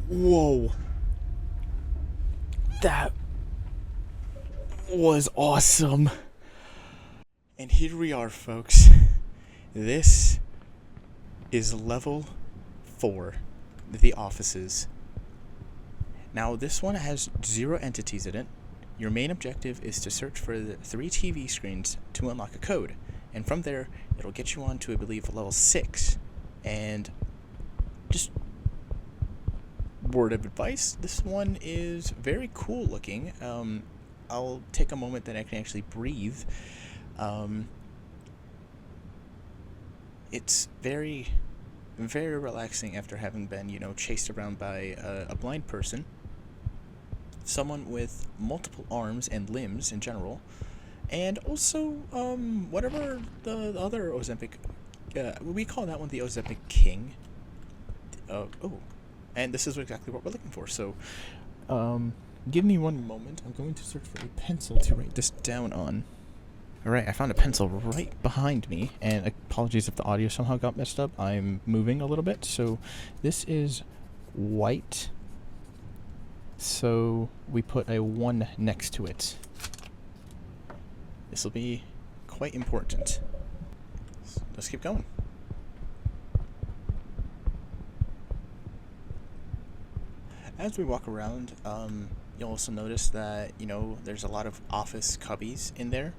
Whoa. That was awesome. And here we are, folks. This is level 4, the offices. Now, this one has 0 entities in it. Your main objective is to search for the 3 TV screens to unlock a code. And from there, it'll get you on to, I believe, level 6. And just word of advice, this one is very cool looking. I'll take a moment that I can actually breathe. It's very, very relaxing after having been, chased around by a blind person. Someone with multiple arms and limbs in general. And also, whatever the other Ozempic, we call that one the Ozempic King. And this is exactly what we're looking for. So, give me one moment. I'm going to search for a pencil to write this down on. Alright, I found a pencil right behind me, and apologies if the audio somehow got messed up. I'm moving a little bit. So, this is white. So, we put a 1 next to it. This will be quite important. So let's keep going. As we walk around, you'll also notice that, there's a lot of office cubbies in there.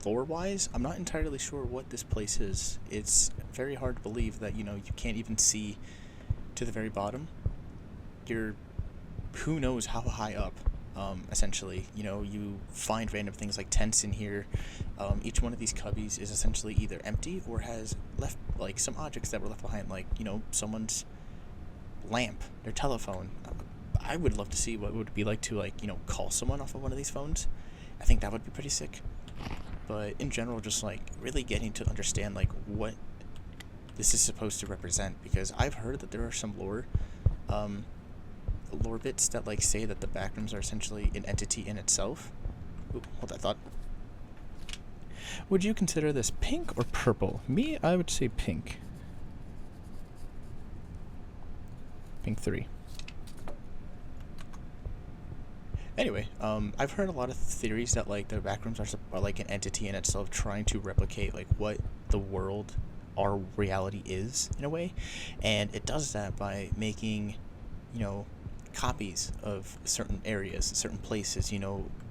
Lore-wise, I'm not entirely sure what this place is. It's very hard to believe that, you can't even see to the very bottom. You're who knows how high up, essentially. You find random things like tents in here. Each one of these cubbies is essentially either empty or has left, like, some objects that were left behind, like, someone's lamp, their telephone. I would love to see what it would be like to, call someone off of one of these phones. I think that would be pretty sick. But in general, just, really getting to understand, what this is supposed to represent. Because I've heard that there are some lore bits that, say that the backrooms are essentially an entity in itself. Ooh, hold that thought. Would you consider this pink or purple? Me, I would say pink. Pink 3. Anyway, I've heard a lot of theories that, the backrooms are like an entity in itself, trying to replicate, what the world, our reality is, in a way. And it does that by making, copies of certain areas, certain places,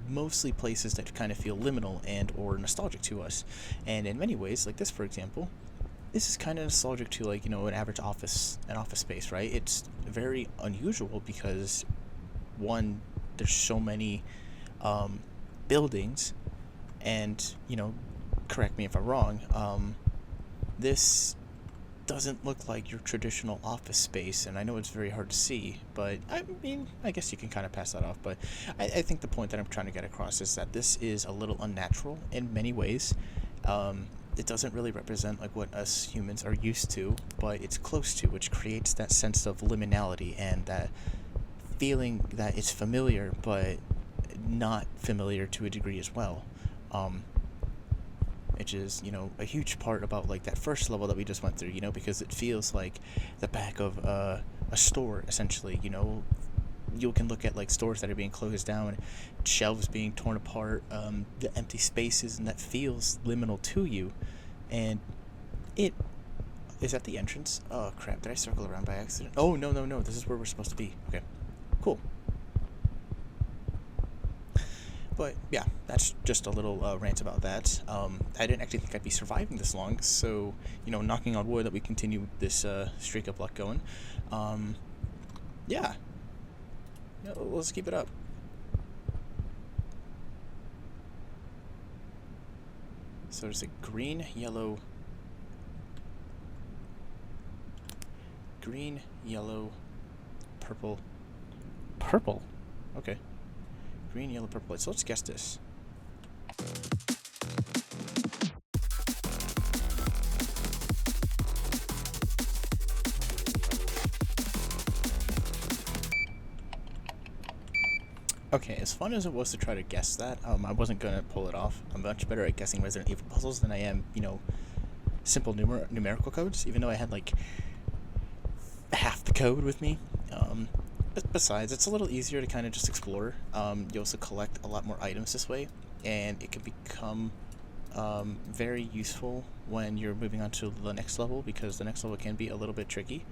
mostly places that kind of feel liminal and or nostalgic to us. And in many ways, like this, for example, this is kind of nostalgic to, an average office space, right? It's very unusual because, one, there's so many buildings, and, correct me if I'm wrong, this doesn't look like your traditional office space, and I know it's very hard to see, but I guess you can kind of pass that off. But I think the point that I'm trying to get across is that this is a little unnatural in many ways. It doesn't really represent what us humans are used to, but it's close to, which creates that sense of liminality and that feeling that it's familiar but not familiar to a degree as well. Which is, a huge part about, that first level that we just went through, because it feels like the back of a store, essentially. You can look at, stores that are being closed down, shelves being torn apart, the empty spaces, and that feels liminal to you. And it is at the entrance. Oh, crap, did I circle around by accident? Oh, no, this is where we're supposed to be. Okay, cool. But yeah, that's just a little rant about that. I didn't actually think I'd be surviving this long, so, knocking on wood that we continue this streak of luck going. Yeah, let's keep it up. So there's a green, yellow, purple. Purple? Okay. Green, yellow, purple. So let's guess this. Okay, as fun as it was to try to guess that, I wasn't going to pull it off. I'm much better at guessing Resident Evil puzzles than I am, simple numerical codes, even though I had, half the code with me. Besides, it's a little easier to kind of just explore. You also collect a lot more items this way, and it can become very useful when you're moving on to the next level, because the next level can be a little bit tricky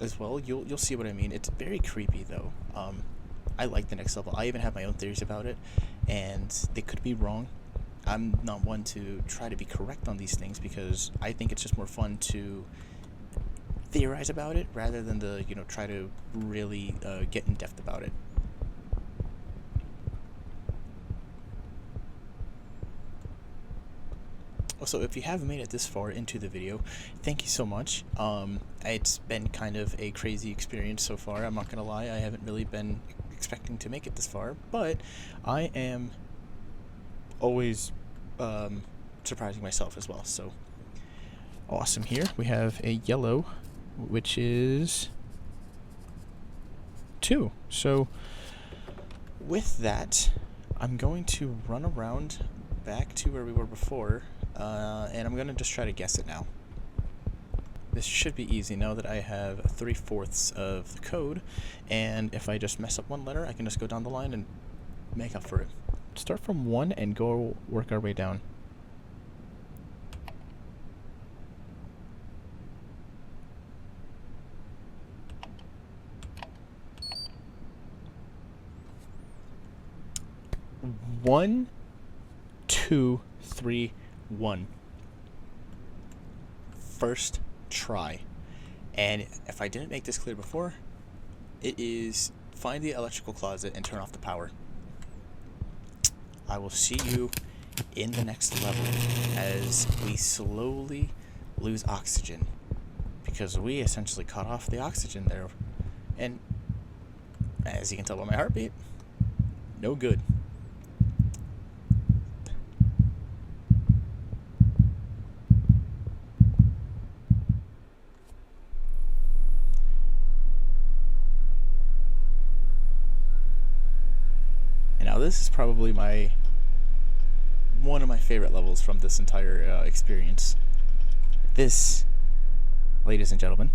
as well. You'll see what I mean. It's very creepy though. I like the next level. I even have my own theories about it, and they could be wrong. I'm not one to try to be correct on these things, because I think it's just more fun to theorize about it rather than to try to really get in depth about it. Also, if you haven't made it this far into the video, thank you so much. It's been kind of a crazy experience so far. I'm not gonna lie, I haven't really been expecting to make it this far, but I am always surprising myself as well. So awesome. Here we have a yellow, which is 2. So with that, I'm going to run around back to where we were before, and I'm going to just try to guess it now. This should be easy now that I have 3/4 of the code, and if I just mess up one letter, I can just go down the line and make up for it. Start from 1 and go work our way down. One, 2, 3, 1. First try. And if I didn't make this clear before, it is find the electrical closet and turn off the power. I will see you in the next level as we slowly lose oxygen, because we essentially cut off the oxygen there, and as you can tell by my heartbeat, no good. Now this is probably one of my favorite levels from this entire experience. This, ladies and gentlemen,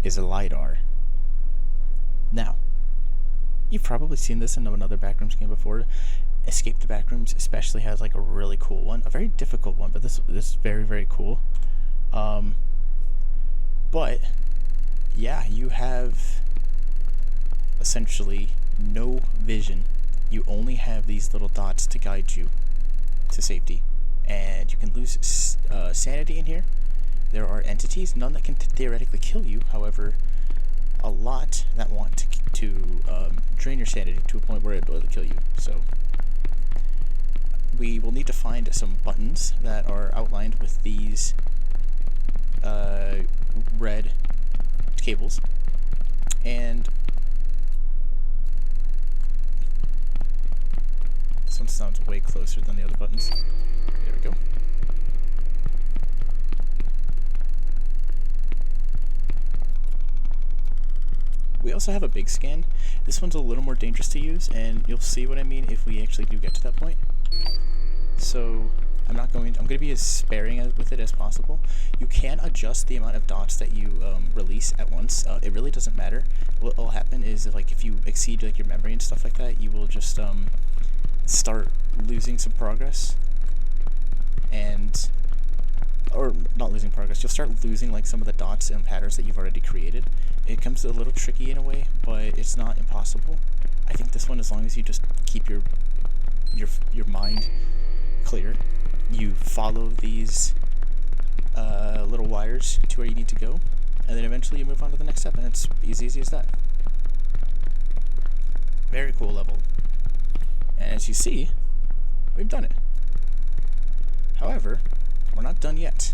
is a LiDAR. Now, you've probably seen this in another Backrooms game before. Escape the Backrooms especially has like a really cool one, a very difficult one, but this is very, very cool. But yeah, you have essentially no vision. You only have these little dots to guide you to safety, and you can lose sanity in here. There are entities, none that can theoretically kill you, however a lot that want to drain your sanity to a point where it will kill you. So we will need to find some buttons that are outlined with these red cables, and this one sounds way closer than the other buttons. There we go. We also have a big scan. This one's a little more dangerous to use, and you'll see what I mean if we actually do get to that point. So I'm going to be as sparing with it as possible. You can adjust the amount of dots that you release at once. It really doesn't matter. What will happen is if you exceed like your memory and stuff like that, you will just start losing some progress, or not losing progress, you'll start losing like some of the dots and patterns that you've already created. It comes a little tricky in a way, but it's not impossible. I think this one, as long as you just keep your mind clear, you follow these little wires to where you need to go, and then eventually you move on to the next step, and it's as easy as that. Very cool level. And as you see, we've done it. However, we're not done yet.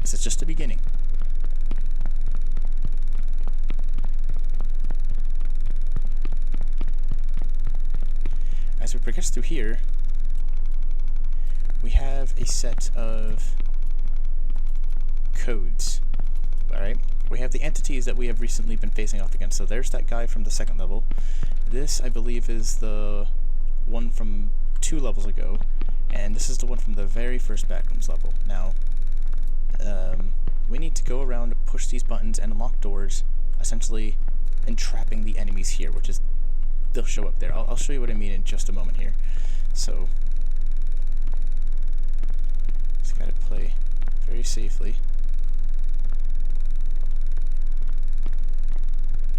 This is just the beginning. As we progress through here, we have a set of codes. Alright? We have the entities that we have recently been facing off against. So there's that guy from the second level. This, I believe, is the one from 2 levels ago, and this is the one from the very first Backrooms level. Now, we need to go around, push these buttons, and unlock doors, essentially entrapping the enemies here, which is, they'll show up there. I'll show you what I mean in just a moment here. So, just gotta play very safely.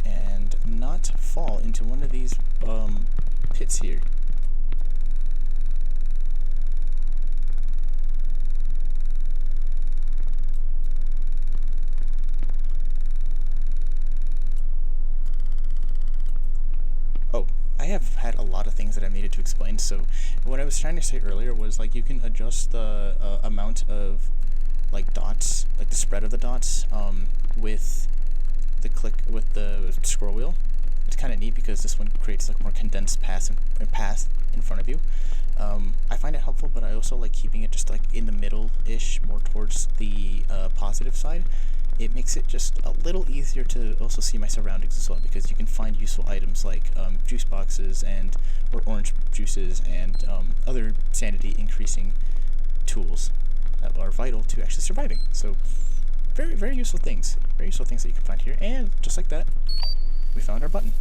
And not fall into one of these pits here. Oh, I have had a lot of things that I needed to explain. So what I was trying to say earlier was, like, you can adjust the amount of, like, dots, like the spread of the dots, with the scroll wheel. It's kind of neat because this one creates like more condensed path in front of you. I find it helpful, but I also like keeping it just like in the middle-ish, more towards the positive side. It makes it just a little easier to also see my surroundings as well, because you can find useful items like juice boxes or orange juices and other sanity increasing tools that are vital to actually surviving. So very, very useful things. Very useful things that you can find here. And just like that, we found our button.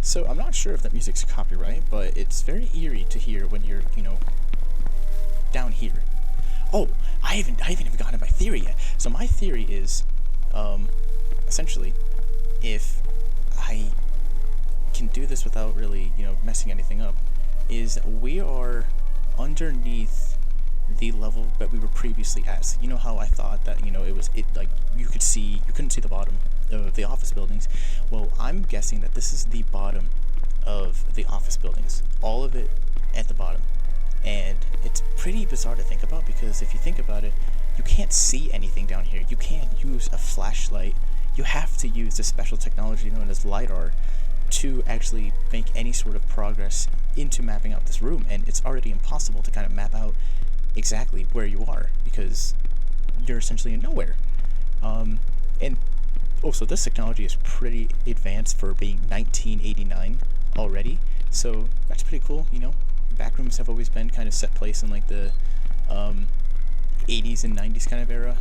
So I'm not sure if that music's copyright, but it's very eerie to hear when you're, down here. Oh, I haven't even gotten to my theory yet. So my theory is, essentially, if I can do this without really, messing anything up, is we are underneath the level that we were previously at. So you know how I thought that, you couldn't see the bottom of the office buildings. Well, I'm guessing that this is the bottom of the office buildings. All of it at the bottom. And it's pretty bizarre to think about, because if you think about it, you can't see anything down here. You can't use a flashlight. You have to use this special technology known as LiDAR to actually make any sort of progress into mapping out this room. And it's already impossible to kind of map out exactly where you are, because you're essentially in nowhere. And also, this technology is pretty advanced for being 1989 already, so that's pretty cool. Backrooms have always been kind of set place in like the 80s and 90s kind of era.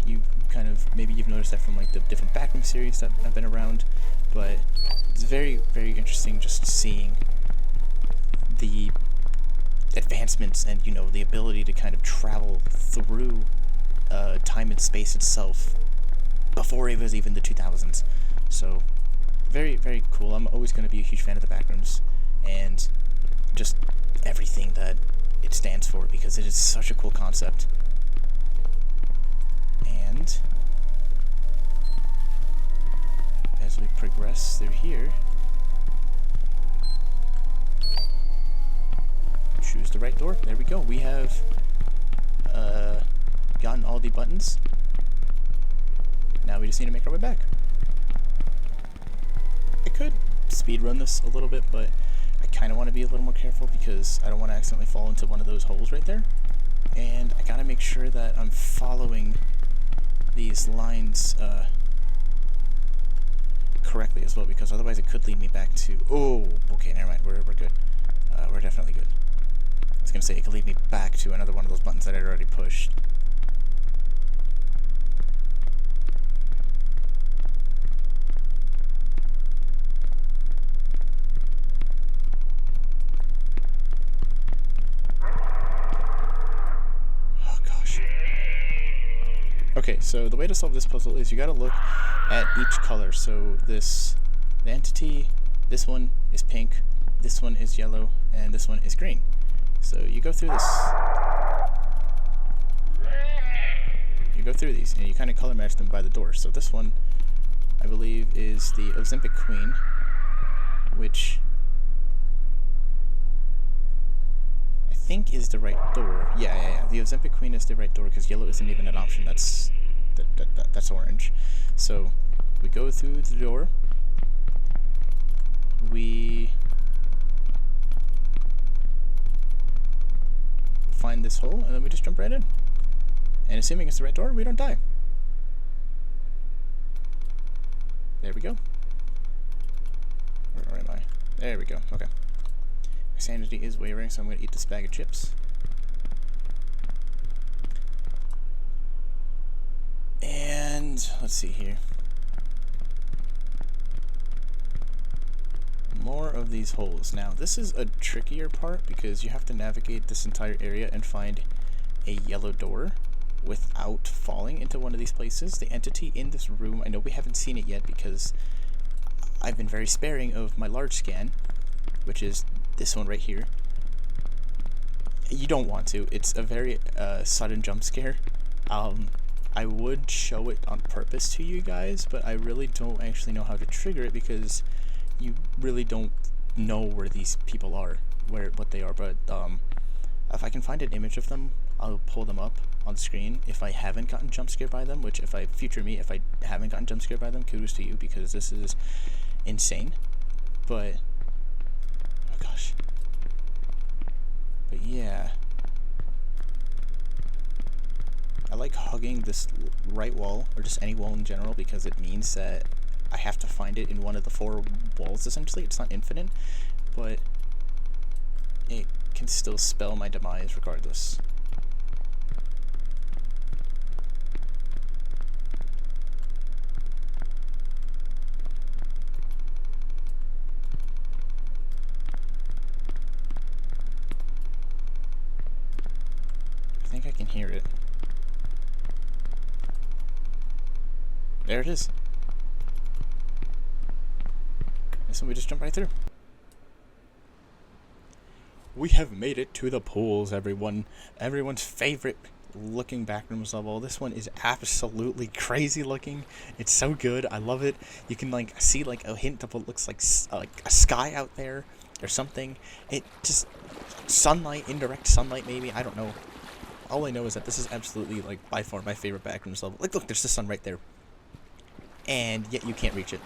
Maybe you've noticed that from like the different backroom series that have been around, but it's very, very interesting just seeing the advancements and the ability to kind of travel through time and space itself before it was even the 2000s. So very, very cool. I'm always going to be a huge fan of the backrooms and just everything that it stands for, because it is such a cool concept. And as we progress through here, choose the right door. There we go. We have gotten all the buttons. Now we just need to make our way back. I could speedrun this a little bit, but I kind of want to be a little more careful because I don't want to accidentally fall into one of those holes right there. And I gotta make sure that I'm following these lines correctly as well, because otherwise it could lead me back to... Oh, okay, never mind. We're good. We're definitely good. I was gonna say it could lead me back to another one of those buttons that I'd already pushed. Okay, so the way to solve this puzzle is you gotta look at each color. So the entity, this one is pink, this one is yellow, and this one is green. So you go through this. You go through these, and you kind of color match them by the door. So this one, I believe, is the Ozempic Queen, which I think is the right door. Yeah. The Ozempic Queen is the right door because yellow isn't even an option. That's orange. So we go through the door. We find this hole, and then we just jump right in. And assuming it's the right door, we don't die. There we go. Where am I? There we go. Okay. My sanity is wavering, so I'm going to eat this bag of chips. And let's see here. More of these holes. Now, this is a trickier part because you have to navigate this entire area and find a yellow door without falling into one of these places. The entity in this room, I know we haven't seen it yet because I've been very sparing of my large scan, which is this one right here. You don't want to. It's a very sudden jump scare. I would show it on purpose to you guys, but I really don't actually know how to trigger it because you really don't know where these people are, what they are. But if I can find an image of them, I'll pull them up on the screen. If I haven't gotten jump scared by them, which if I haven't gotten jump scared by them, kudos to you because this is insane. But oh gosh. But yeah, I like hugging this right wall, or just any wall in general, because it means that I have to find it in one of the 4 walls, essentially. It's not infinite, but it can still spell my demise regardless. I think I can hear it. There it is. So we just jump right through. We have made it to the pools, everyone. Everyone's favorite looking backrooms level. This one is absolutely crazy looking. It's so good. I love it. You can like see like a hint of what looks like a sky out there or something. It just sunlight, indirect sunlight maybe. I don't know. All I know is that this is absolutely like by far my favorite backrooms level. Like look, there's the sun right there. And yet you can't reach it.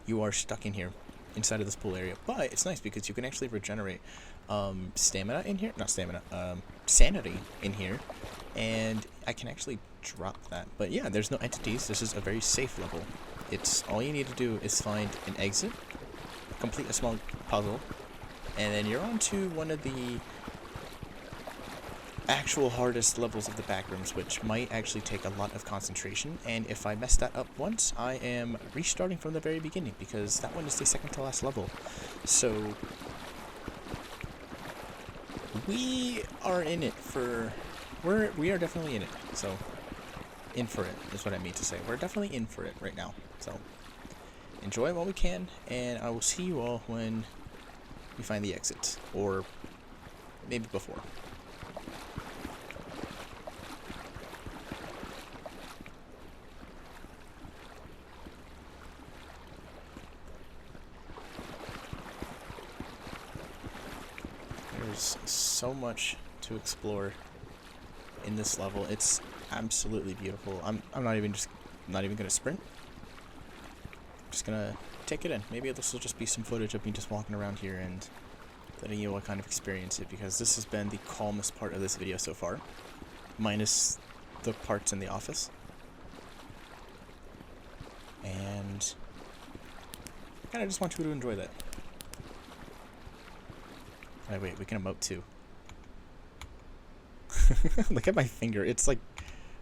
You are stuck in here, inside of this pool area. But it's nice because you can actually regenerate stamina in here. Not stamina, sanity in here. And I can actually drop that. But yeah, there's no entities. This is a very safe level. It's all you need to do is find an exit, complete a small puzzle, and then you're on to one of the actual hardest levels of the backrooms, which might actually take a lot of concentration. And if I mess that up once, I am restarting from the very beginning because that one is the second to last level. So we are in it for we are definitely in it. So in for it is what I mean to say. We're definitely in for it right now. So enjoy it while we can, and I will see you all when we find the exit, or maybe before. There's so much to explore in this level. It's absolutely beautiful. I'm not even gonna sprint. Just gonna take it in. Maybe this will just be some footage of me just walking around here and letting you all kind of experience it, because this has been the calmest part of this video so far, minus the parts in the office. And I kind of just want you to enjoy that. Oh, wait, we can emote too. Look at my finger. It's like,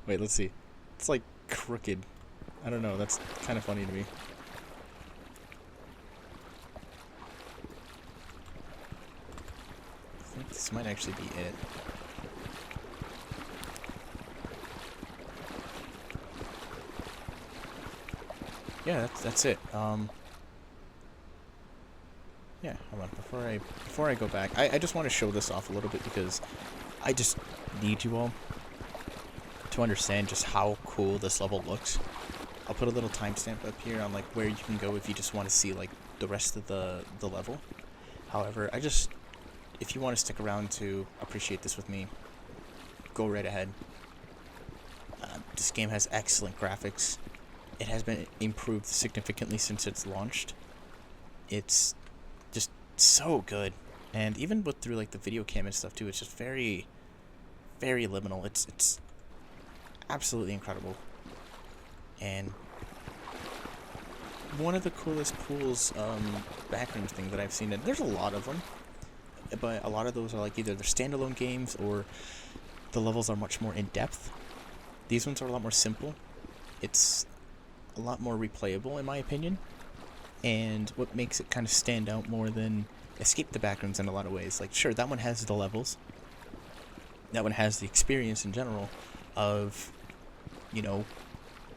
wait, let's see. It's like crooked. I don't know. That's kind of funny to me. I think this might actually be it. Yeah, that's it. Yeah, hold on. Before I go back, I just want to show this off a little bit because I just need you all to understand just how cool this level looks. I'll put a little timestamp up here on like where you can go if you just want to see like the rest of the level. However, if you want to stick around to appreciate this with me, go right ahead. This game has excellent graphics. It has been improved significantly since it's launched. It's just so good, and even through like the video cam and stuff too, it's just very, very liminal. It's absolutely incredible. And one of the coolest pools, backrooms thing that I've seen, and there's a lot of them, but a lot of those are like either they're standalone games or the levels are much more in depth. These ones are a lot more simple. It's a lot more replayable in my opinion, and what makes it kind of stand out more than Escape the Backrooms in a lot of ways. Like, sure, that one has the levels, that one has the experience in general of, you know,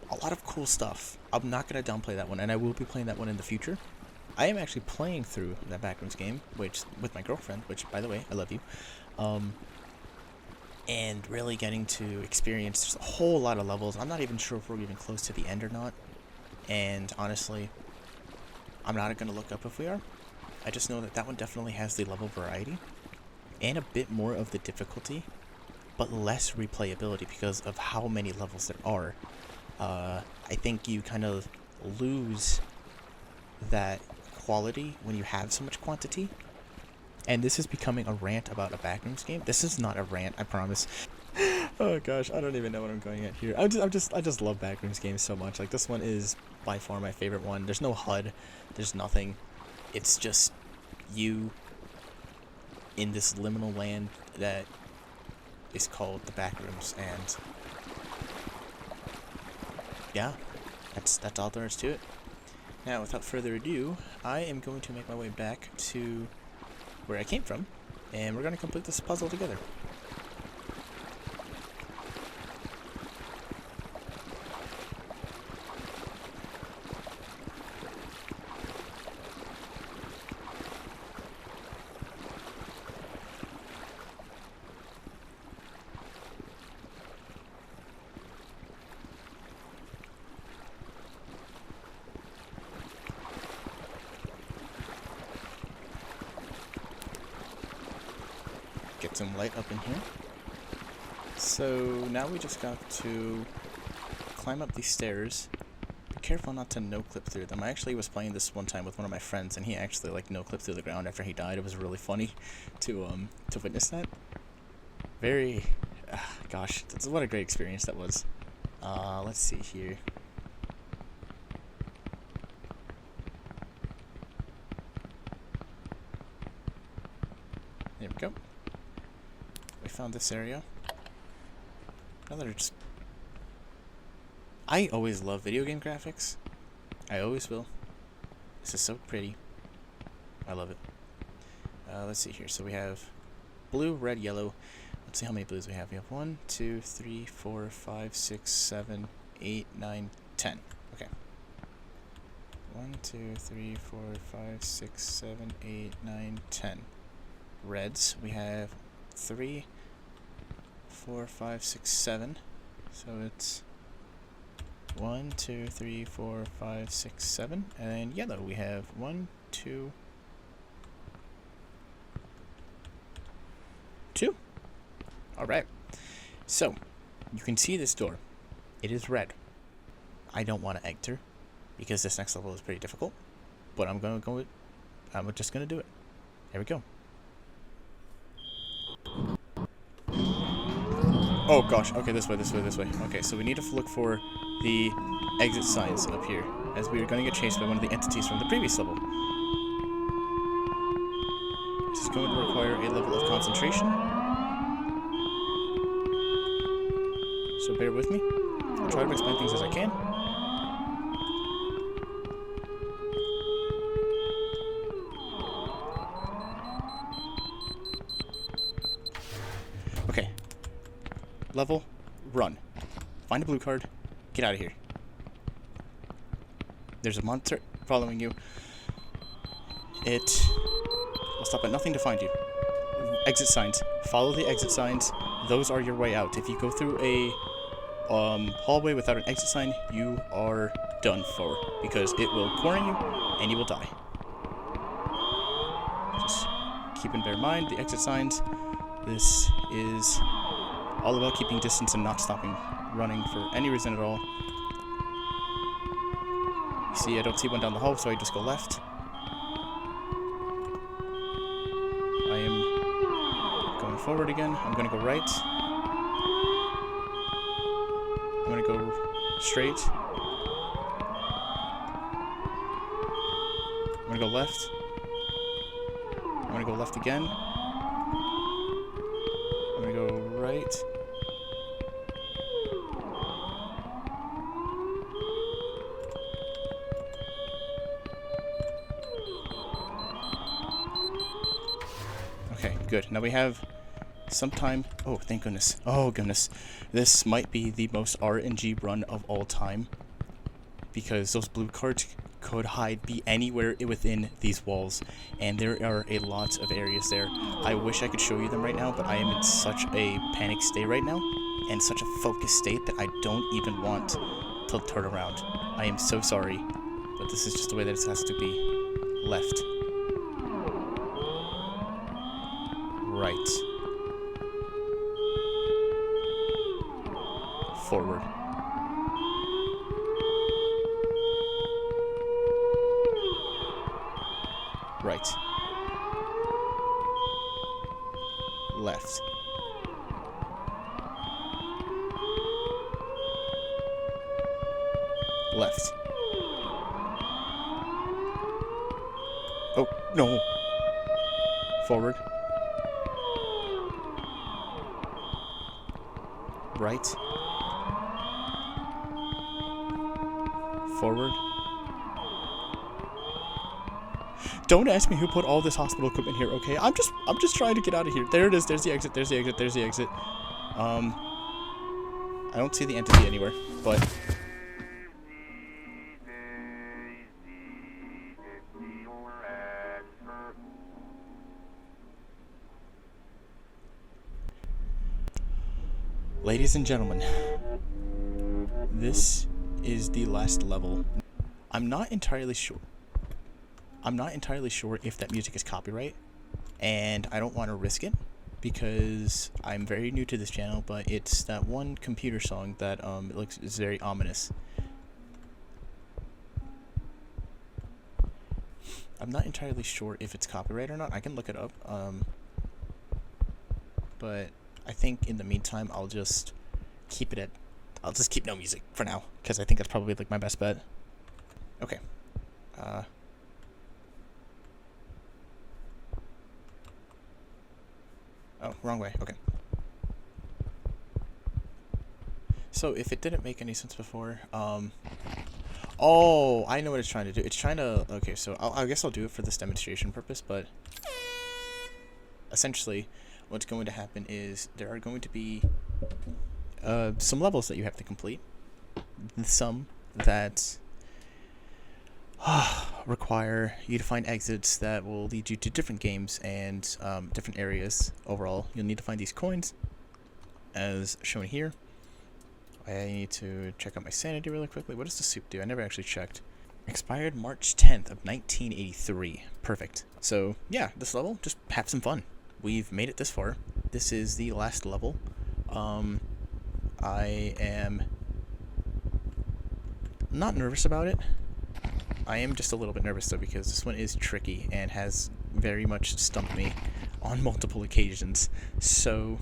a lot of cool stuff. I'm not going to downplay that one, and I will be playing that one in the future. I am actually playing through that Backrooms game, which with my girlfriend, which, by the way, I love you, and really getting to experience just a whole lot of levels. I'm not even sure if we're even close to the end or not, and honestly, I'm not going to look up if we are. I just know that that one definitely has the level variety and a bit more of the difficulty, but less replayability because of how many levels there are. I think you kind of lose that quality when you have so much quantity. And this is becoming a rant about a Backrooms game. This is not a rant, I promise. Oh gosh, I don't even know what I'm going at here. I just love Backrooms games so much. Like, this one is by far my favorite one. There's no HUD, there's nothing. It's just you in this liminal land that is called the Backrooms, and yeah, that's all there is to it. Now, without further ado, I am going to make my way back to where I came from, and we're going to complete this puzzle together. Get some light up in here. So now we just got to climb up these stairs. Be careful not to no-clip through them. I actually was playing this one time with one of my friends, and he actually like no-clipped through the ground after he died. It was really funny to witness that. Very, gosh, what a great experience that was. Let's see here. There we go. We found this area. Another just... I always love video game graphics. I always will. This is so pretty. I love it. Let's see here. So we have blue, red, yellow. Let's see how many blues we have. We have 1, 2, 3, 4, 5, 6, 7, 8, 9, 10. Okay. 1, 2, 3, 4, 5, 6, 7, 8, 9, 10. Reds, we have 3, 4, 5, 6, 7. So it's 1, 2, 3, 4, 5, 6, 7. And yellow, we have 1, 2, 2. Alright. So, you can see this door. It is red. I don't want to enter because this next level is pretty difficult. But I'm just gonna do it. Here we go. Oh gosh, okay, this way. Okay, so we need to look for the exit signs up here, as we are going to get chased by one of the entities from the previous level. This is going to require a level of concentration. So bear with me. I'll try to explain things as I can. Okay. Level, run. Find a blue card, get out of here. There's a monster following you. It will stop at nothing to find you. Exit signs. Follow the exit signs. Those are your way out. If you go through a hallway without an exit sign, you are done for, because it will corner you and you will die. Just keep in bear mind the exit signs. This is all about keeping distance and not stopping running for any reason at all. You see, I don't see one down the hall, so I just go left. I am going forward again. I'm going to go right. I'm gonna go straight. I'm gonna go left. I'm gonna go left again. I'm gonna go right. Okay, good. Now we have some time. Oh, thank goodness. Oh, goodness. This might be the most RNG run of all time, because those blue cards could be anywhere within these walls, and there are a lot of areas there. I wish I could show you them right now, but I am in such a panic state right now, and such a focused state that I don't even want to turn around. I am so sorry, but this is just the way that it has to be. Left. Right. Forward. Right. Left. Left. Oh, no. Forward. Right. Forward. Don't ask me who put all this hospital equipment here, okay? I'm just trying to get out of here. There it is. There's the exit. There's the exit. There's the exit. I don't see the entity anywhere, but ladies and gentlemen, this is the last level. I'm not entirely sure if that music is copyright, and I don't want to risk it because I'm very new to this channel, but it's that one computer song that is very ominous. I'm not entirely sure if it's copyright or not. I can look it up, but I think in the meantime I'll just keep no music for now, because I think that's probably like my best bet. Okay. Oh, wrong way. Okay. So if it didn't make any sense before, oh, I know what it's trying to do. It's trying to, okay, so I guess I'll do it for this demonstration purpose, but essentially what's going to happen is there are going to be some levels that you have to complete. Some that require you to find exits that will lead you to different games and different areas. Overall, you'll need to find these coins, as shown here. I need to check out my sanity really quickly. What does the soup do? I never actually checked. Expired March 10th of 1983. Perfect. So yeah, this level, just have some fun. We've made it this far. This is the last level. I am not nervous about it. I am just a little bit nervous though, because this one is tricky and has very much stumped me on multiple occasions. So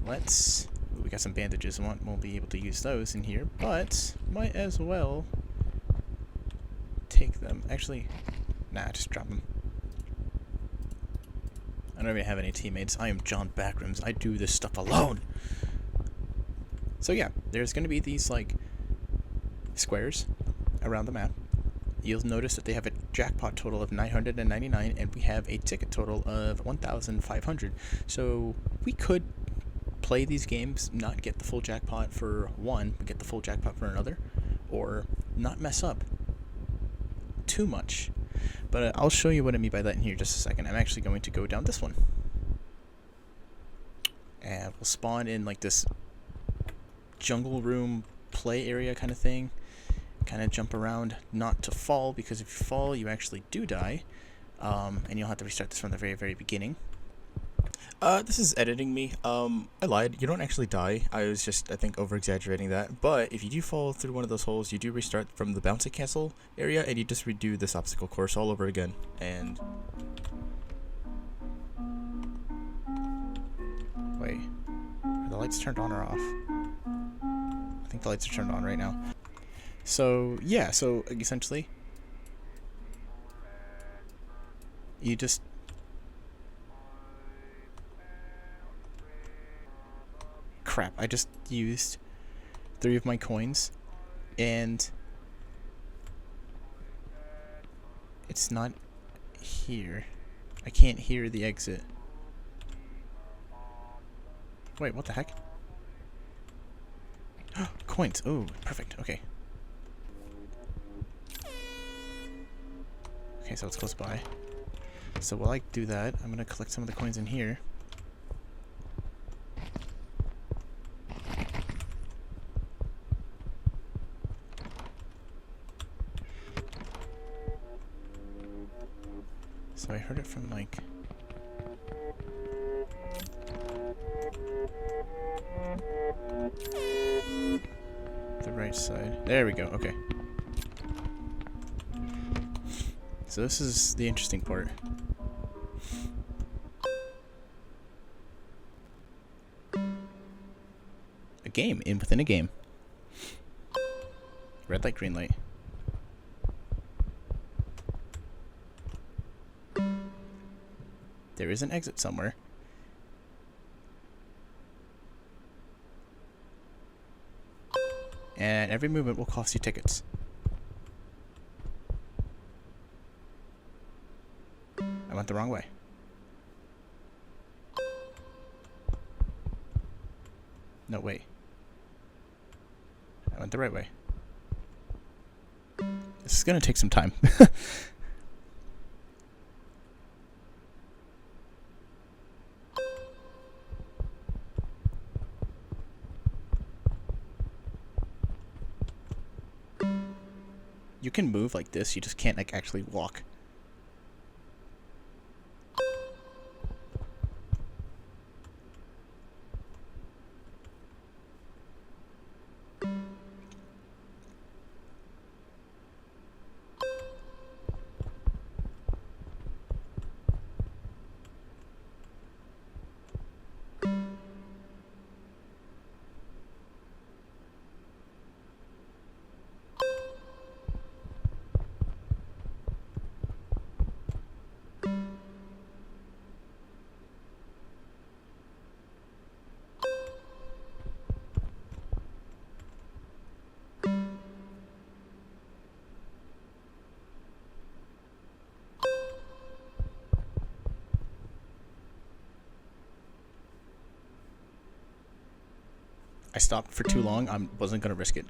let's... we got some bandages. Won't be able to use those in here, but might as well take them. Actually, nah, just drop them. I don't even have any teammates. I am John.Backrooms. I do this stuff alone. So yeah, there's going to be these like squares around the map. You'll notice that they have a jackpot total of 999, and we have a ticket total of 1,500. So we could play these games, not get the full jackpot for one, but get the full jackpot for another, or not mess up too much. But I'll show you what I mean by that in here in just a second. I'm actually going to go down this one, and we'll spawn in like this jungle room play area kind of thing. Kind of jump around, not to fall, because if you fall, you actually do die, and you'll have to restart this from the very, very beginning. This is editing me. I lied. You don't actually die. I was just, I think, over-exaggerating that. But if you do fall through one of those holes, you do restart from the bouncy castle area, and you just redo this obstacle course all over again. And... wait. Are the lights turned on or off? think the lights are turned on right now. So, yeah, so essentially, you just... Crap, I just used 3 of my coins, and it's not here. I can't hear the exit. Wait, what the heck? Coins. Oh, perfect. Okay. Okay, so it's close by. So while I do that, I'm gonna collect some of the coins in here. So I heard it from like... the right side. There we go, okay. So this is the interesting part. A game within a game. Red light, green light. There is an exit somewhere. And every movement will cost you tickets. I went the wrong way. No, wait. I went the right way. This is gonna take some time. You can move like this, you just can't like actually walk. I stopped for too long. I wasn't gonna risk it.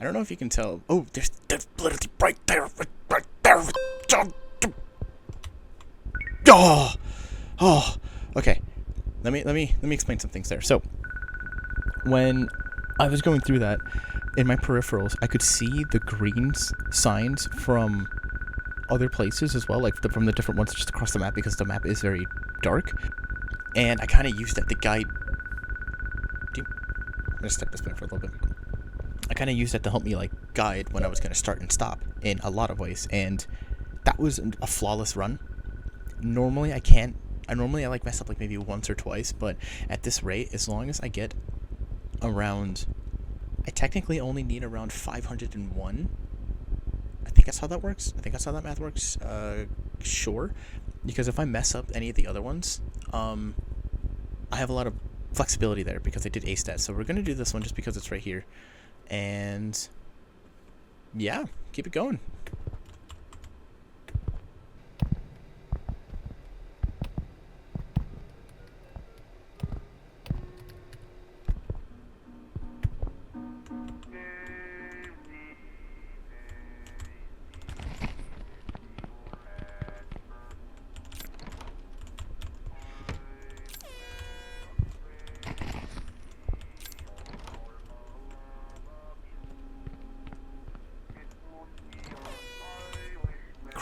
I don't know if you can tell. Oh, there's literally right there, right there. Oh. Okay. Let me explain some things there. So, when I was going through that, in my peripherals, I could see the green signs from other places as well, like from the different ones just across the map, because the map is very dark. And I kind of used that to guide. I'm gonna step this back for a little bit. I kind of used that to help me like guide when I was going to start and stop in a lot of ways, and that was a flawless run. Normally I like mess up like maybe once or twice, but at this rate, as long as I get around, I technically only need around 501. I think that's how that works. I think that's how that math works. Sure, because if I mess up any of the other ones, I have a lot of flexibility there because I did A stats. So we're going to do this one just because it's right here. And yeah, keep it going.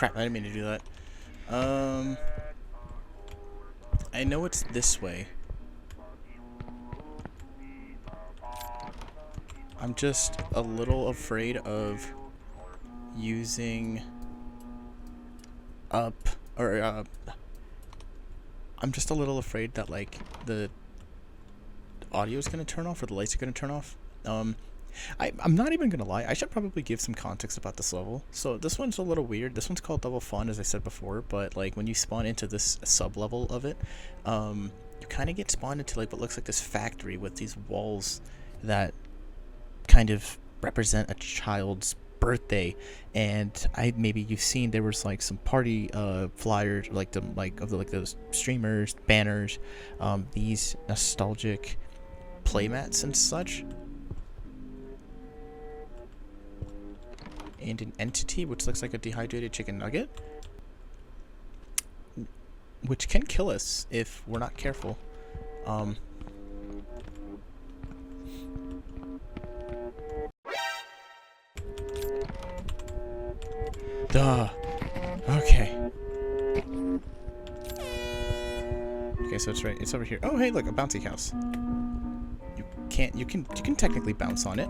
crap, I didn't mean to do that. I know it's this way. I'm just a little afraid of using I'm just a little afraid that, like, the audio is going to turn off or the lights are going to turn off. I'm not even gonna lie, I should probably give some context about this level. So this one's a little weird. This one's called Double Fun, as I said before, but like when you spawn into this sub-level of it, you kind of get spawned into like what looks like this factory with these walls that kind of represent a child's birthday. And maybe you've seen there was like some party flyers, like those streamers, banners, these nostalgic playmats and such. And an entity which looks like a dehydrated chicken nugget, which can kill us if we're not careful. Duh. Okay. Okay, so it's right. It's over here. Oh, hey, look, a bouncy house. You can technically bounce on it.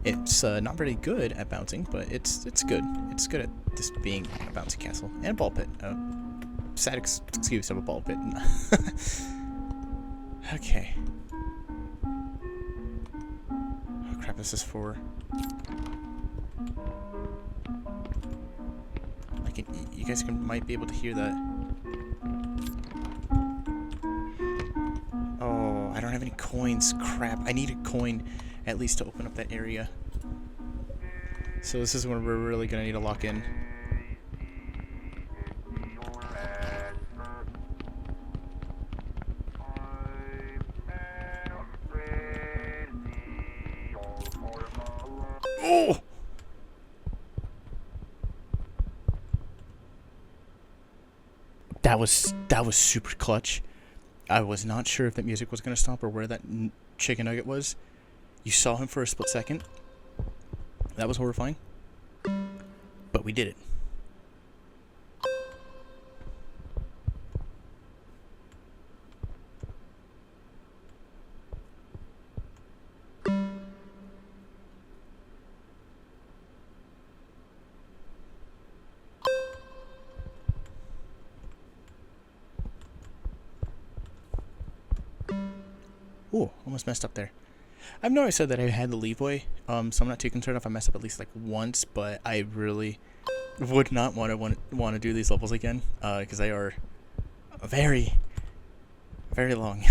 It's not very good at bouncing, but it's good. It's good at this being a bouncy castle. And a ball pit. Sad excuse of a ball pit. Okay. Oh crap, this is for... you guys might be able to hear that. Oh, I don't have any coins. Crap, I need a coin at least to open up that area. So this is when we're really gonna need to lock in. Oh! That was super clutch. I was not sure if that music was gonna stop or where that chicken nugget was. You saw him for a split second. That was horrifying. But we did it. Ooh, almost messed up there. I know I said that I had the leeway, so I'm not too concerned if I mess up at least like once, but I really would not want to do these levels again, because they are very, very long.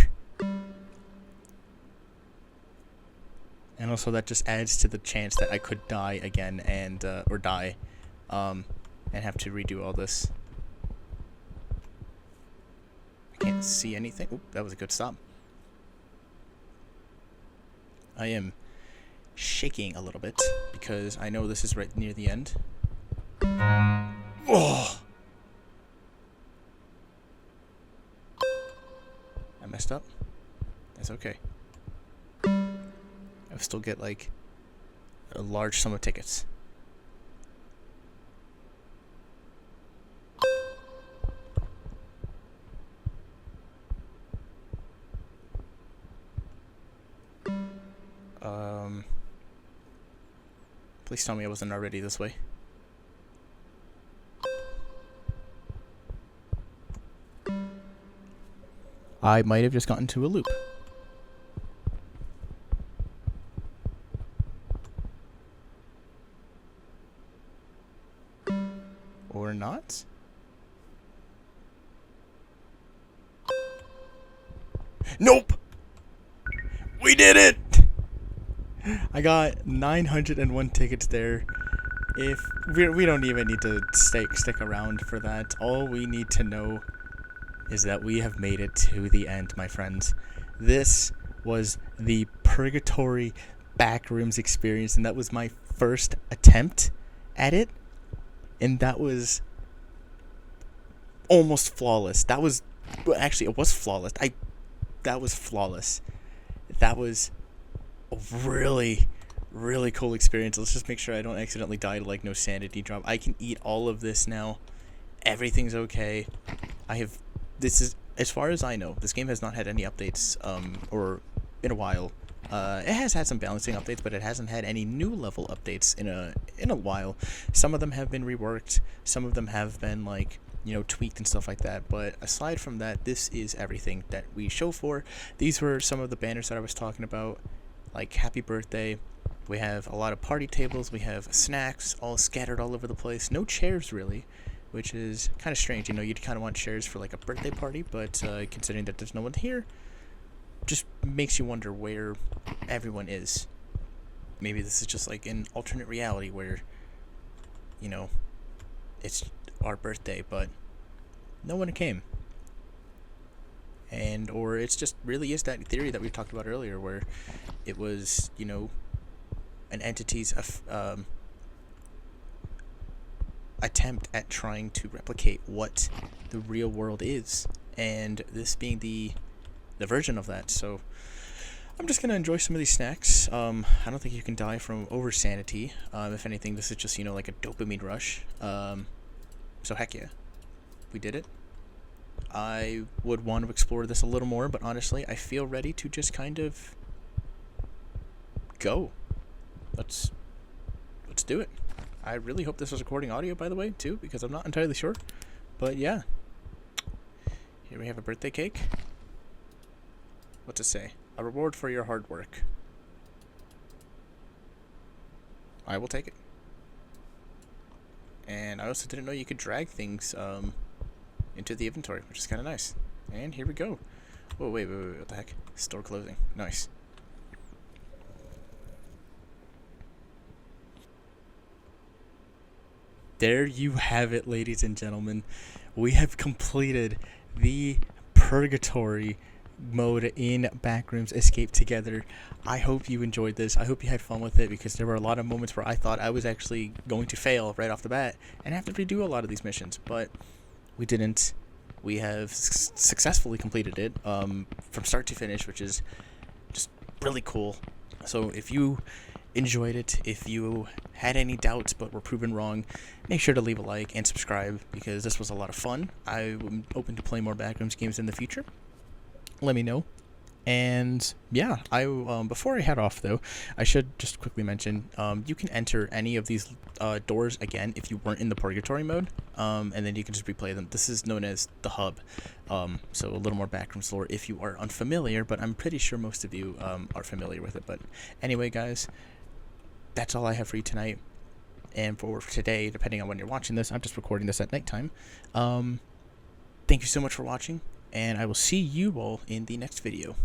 And also that just adds to the chance that I could die again and or die, and have to redo all this. I can't see anything. Oop, that was a good stop. I am shaking a little bit because I know this is right near the end. Oh! I messed up. That's okay. I'll still get like a large sum of tickets. Please tell me I wasn't already this way. I might have just gotten to a loop. Or not? Nope! We did it! I got 901 tickets there. If we don't even need to stick around for that. All we need to know is that we have made it to the end, my friends. This was the Purgatory Backrooms experience, and that was my first attempt at it, and that was almost flawless. That was actually, it was flawless. That was flawless. That was a really, really cool experience. Let's just make sure I don't accidentally die to like no sanity drop. I can eat all of this now. Everything's okay. This is, as far as I know, this game has not had any updates, or in a while. It has had some balancing updates, but it hasn't had any new level updates in a while. Some of them have been reworked. Some of them have been like, tweaked and stuff like that. But aside from that, this is everything that we show for. These were some of the banners that I was talking about, like happy birthday. We have a lot of party tables. We have snacks all scattered all over the place. No chairs really, which is kind of strange. You'd kind of want chairs for like a birthday party, but considering that there's no one here, just makes you wonder where everyone is. Maybe this is just like an alternate reality where, it's our birthday, but no one came. And, or it's just really is that theory that we talked about earlier where it was, an entity's attempt at trying to replicate what the real world is, and this being the version of that. So I'm just gonna enjoy some of these snacks. I don't think you can die from over sanity. If anything, this is just like a dopamine rush. So heck yeah, we did it. I would want to explore this a little more, but honestly, I feel ready to just kind of go. Let's do it. I really hope this was recording audio, by the way, too, because I'm not entirely sure. But yeah, here we have a birthday cake. What's it say? A reward for your hard work. I will take it. And I also didn't know you could drag things into the inventory, which is kind of nice. And here we go. Whoa, wait, what the heck? Store closing. Nice. There you have it, ladies and gentlemen. We have completed the Purgatory mode in Backrooms Escape Together. I hope you enjoyed this. I hope you had fun with it, because there were a lot of moments where I thought I was actually going to fail right off the bat and have to redo a lot of these missions, but we didn't. We have successfully completed it from start to finish, which is just really cool. So if you enjoyed it, if you had any doubts but were proven wrong, make sure to leave a like and subscribe, because this was a lot of fun. I'm open to play more Backrooms games in the future. Let me know. And yeah, before I head off though, I should just quickly mention, you can enter any of these doors again if you weren't in the Purgatory mode, and then you can just replay them. This is known as the hub, so a little more Backrooms lore if you are unfamiliar, but I'm pretty sure most of you are familiar with it. But anyway, guys, that's all I have for you tonight, and for today, depending on when you're watching this. I'm just recording this at nighttime. Thank you so much for watching, and I will see you all in the next video.